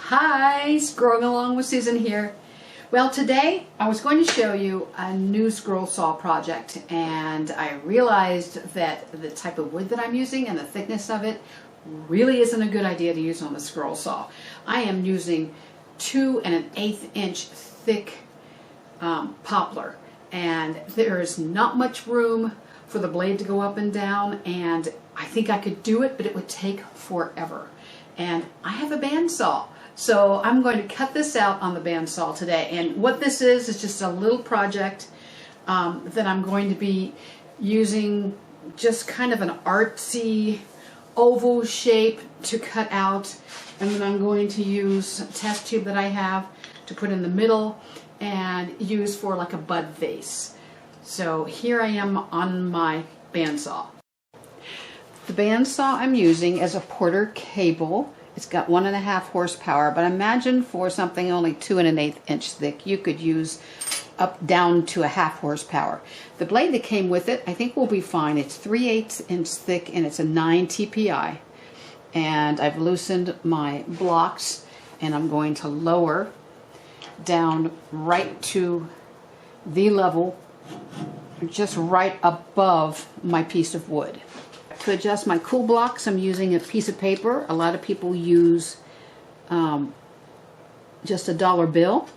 Hi, scrolling along with Susan here. Well, today I was going to show you a new scroll saw project, and I realized that the type of wood that I'm using and the thickness of it really isn't a good idea to use on the scroll saw. I am using 2 1/8 inch thick poplar, and there is not much room for the blade to go up and down, and I think I could do it, but it would take forever. And I have a bandsaw, so I'm going to cut this out on the bandsaw today. And what this is just a little project that I'm going to be using, just kind of an artsy oval shape to cut out, and then I'm going to use a test tube that I have to put in the middle and use for like a bud vase. So here I am on my bandsaw. The bandsaw I'm using is a Porter cable. It's got 1.5 horsepower, but imagine for something only 2 1/8 inch thick, you could use up down to 1/2 horsepower. The blade that came with it, I think, will be fine. It's 3/8 inch thick and it's a 9 TPI. And I've loosened my blocks, and I'm going to lower down right to the level, just right above my piece of wood. To adjust my cool blocks, I'm using a piece of paper. A lot of people use just a dollar bill,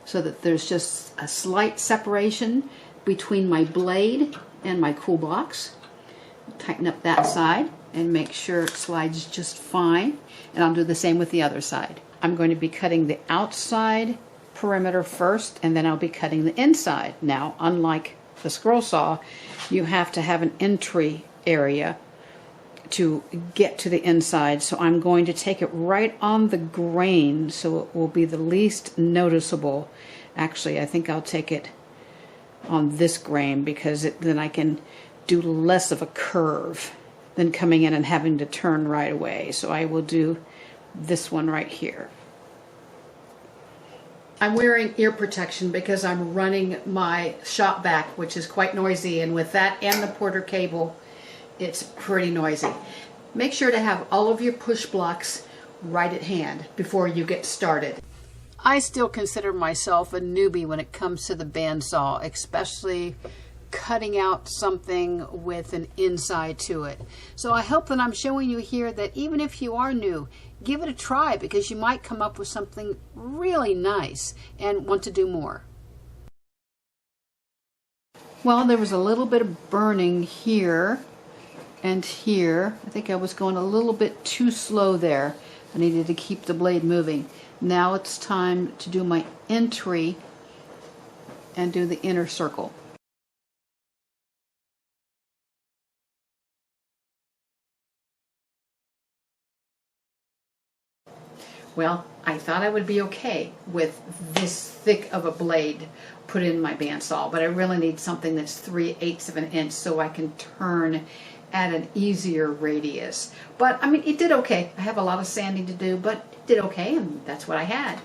so that there's just a slight separation between my blade and my cool blocks. Tighten up that side and make sure it slides just fine, and I'll do the same with the other side. I'm going to be cutting the outside perimeter first, and then I'll be cutting the inside. Now, unlike the scroll saw, you have to have an entry area to get to the inside, so I'm going to take it right on the grain so it will be the least noticeable. Actually, I think I'll take it on this grain, because then I can do less of a curve than coming in and having to turn right away. So I will do this one right here. I'm wearing ear protection because I'm running my shop vac, which is quite noisy, and with that and the Porter cable, it's pretty noisy. Make sure to have all of your push blocks right at hand before you get started. I still consider myself a newbie when it comes to the bandsaw, especially cutting out something with an inside to it. So I hope that I'm showing you here that even if you are new, give it a try, because you might come up with something really nice and want to do more. Well, there was a little bit of burning here and here. I think I was going a little bit too slow there. I needed to keep the blade moving. Now it's time to do my entry and do the inner circle. Well, I thought I would be okay with this thick of a blade put in my bandsaw, but I really need something that's 3/8 of an inch so I can turn at an easier radius. But I mean, it did okay. I have a lot of sanding to do, but it did okay, and that's what I had.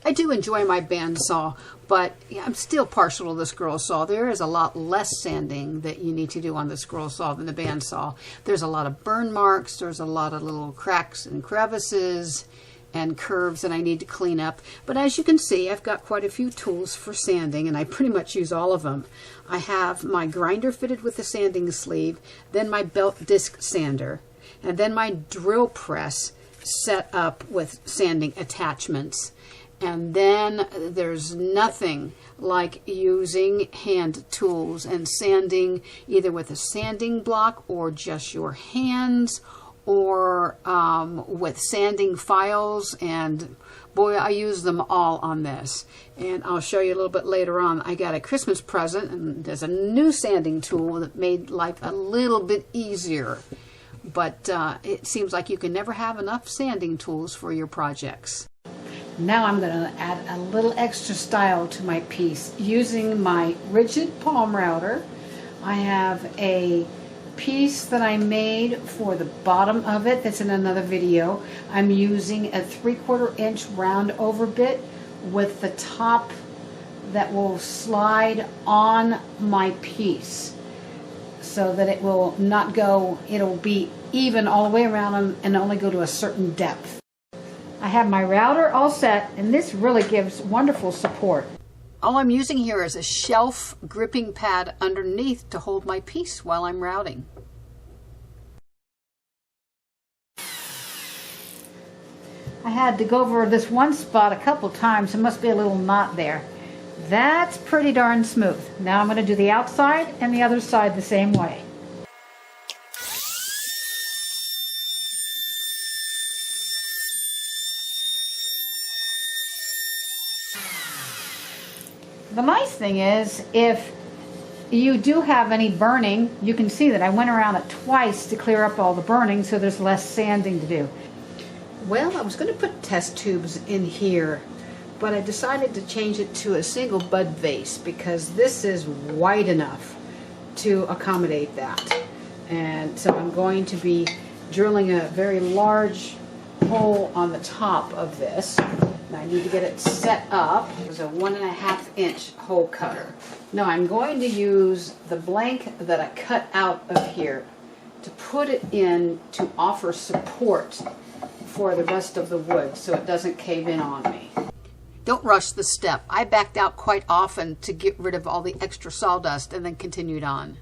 I do enjoy my bandsaw, but I'm still partial to the scroll saw. There is a lot less sanding that you need to do on the scroll saw than the bandsaw. There's a lot of burn marks, there's a lot of little cracks and crevices and curves that I need to clean up. But as you can see, I've got quite a few tools for sanding, and I pretty much use all of them. I have my grinder fitted with a sanding sleeve, then my belt disc sander, and then my drill press set up with sanding attachments. And then there's nothing like using hand tools and sanding either with a sanding block or just your hands, or with sanding files, and boy, I use them all on this. And I'll show you a little bit later on. I got a Christmas present, and there's a new sanding tool that made life a little bit easier. But it seems like you can never have enough sanding tools for your projects. Now I'm going to add a little extra style to my piece using my rigid palm router. I have a piece that I made for the bottom of it that's in another video. I'm using a 3/4 inch round over bit with the top that will slide on my piece, so that it will not go, it'll be even all the way around and only go to a certain depth. I have my router all set, and this really gives wonderful support. All I'm using here is a shelf gripping pad underneath to hold my piece while I'm routing. I had to go over this one spot a couple times. There must be a little knot there. That's pretty darn smooth. Now I'm going to do the outside and the other side the same way. The nice thing is, if you do have any burning, you can see that I went around it twice to clear up all the burning, so there's less sanding to do. Well, I was going to put test tubes in here, but I decided to change it to a single bud vase because this is wide enough to accommodate that. And so I'm going to be drilling a very large hole on the top of this. And I need to get it set up. It's a 1.5 inch hole cutter. Now I'm going to use the blank that I cut out of here to put it in to offer support for the rest of the wood so it doesn't cave in on me. Don't rush the step. I backed out quite often to get rid of all the extra sawdust and then continued on.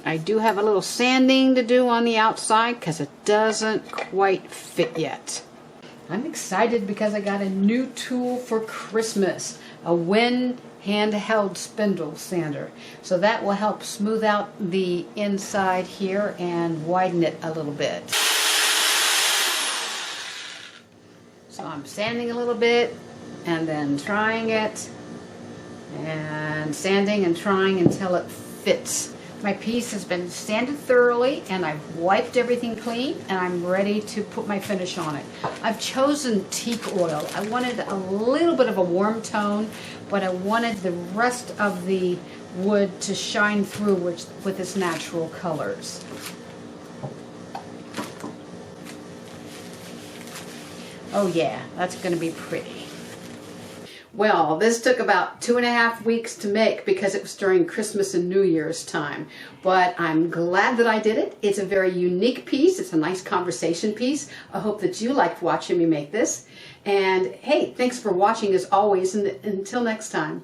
I do have a little sanding to do on the outside because it doesn't quite fit yet. I'm excited because I got a new tool for Christmas, a Win handheld spindle sander. So that will help smooth out the inside here and widen it a little bit. So I'm sanding a little bit and then trying it and sanding and trying until it fits. My piece has been sanded thoroughly and I've wiped everything clean and I'm ready to put my finish on it. I've chosen teak oil. I wanted a little bit of a warm tone, but I wanted the rest of the wood to shine through with its natural colors. Oh yeah, that's going to be pretty. Well, this took about 2.5 weeks to make because it was during Christmas and New Year's time. But I'm glad that I did it. It's a very unique piece. It's a nice conversation piece. I hope that you liked watching me make this. And hey, thanks for watching as always, and until next time.